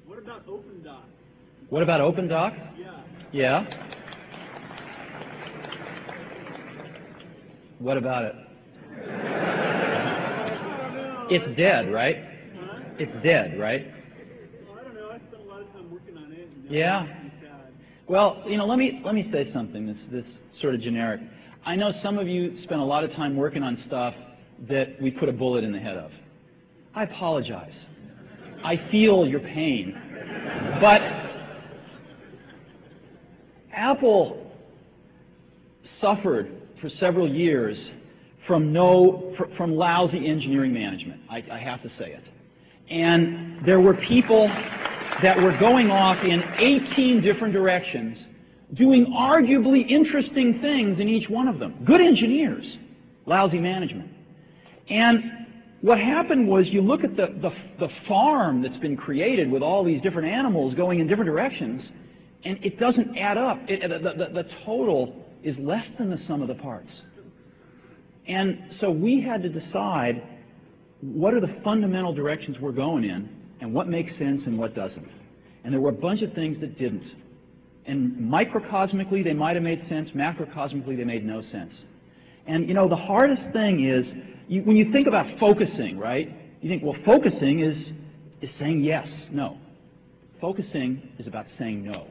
What about OpenDoc? What about OpenDoc? Yeah. Yeah. What about it? It's dead, right? Huh? It's dead, right? Well, I don't know. I spent a lot of time working on it. And Yeah. Well, you know, let me say something that's sort of generic. I know some of you spend a lot of time working on stuff that we put a bullet in the head of. I apologize. I feel your pain. But Apple suffered for several years from lousy engineering management. I have to say it. And there were people that were going off in 18 different directions, doing arguably interesting things in each one of them. Good engineers, lousy management. And what happened was, you look at the farm that's been created with all these different animals going in different directions, and it doesn't add up. The total is less than the sum of the parts. And so we had to decide, what are the fundamental directions we're going in, and what makes sense and what doesn't. And there were a bunch of things that didn't. And microcosmically, they might have made sense. Macrocosmically, they made no sense. And, you know, the hardest thing is, when you think about focusing, right, you think, well, focusing is saying yes. No. Focusing is about saying no.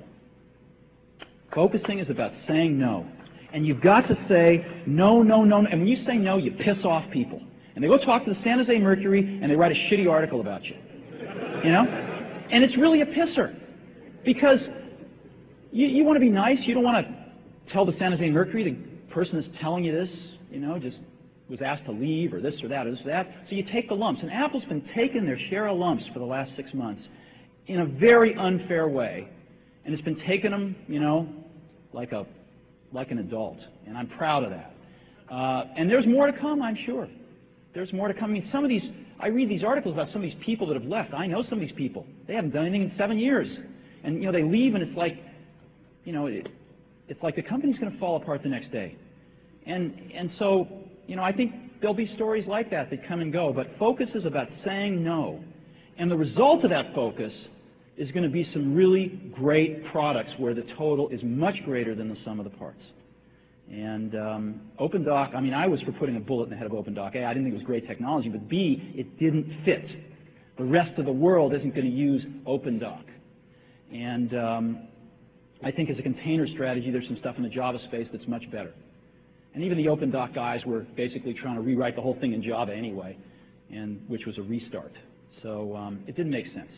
Focusing is about saying no. And you've got to say no, no, no. And when you say no, you piss off people. And they go talk to the San Jose Mercury, and they write a shitty article about you. You know? And it's really a pisser. Because you want to be nice. You don't want to tell the San Jose Mercury, the person that's telling you this, you know, just was asked to leave, or this or that or this or that. So you take the lumps. And Apple's been taking their share of lumps for the last 6 months in a very unfair way. And it's been taking them, you know, like an adult. And I'm proud of that. And there's more to come, I'm sure. There's more to come. I mean, some of these, I read these articles about some of these people that have left. I know some of these people. They haven't done anything in 7 years. And, you know, they leave, and it's like, you know, it's like the company's going to fall apart the next day. And so, you know, I think there'll be stories like that that come and go. But focus is about saying no. And the result of that focus is going to be some really great products where the total is much greater than the sum of the parts. And OpenDoc, I mean, I was for putting a bullet in the head of OpenDoc. A, I didn't think it was great technology, but B, it didn't fit. The rest of the world isn't going to use OpenDoc. And I think as a container strategy, there's some stuff in the Java space that's much better. And even the OpenDoc guys were basically trying to rewrite the whole thing in Java anyway, and which was a restart. So it didn't make sense.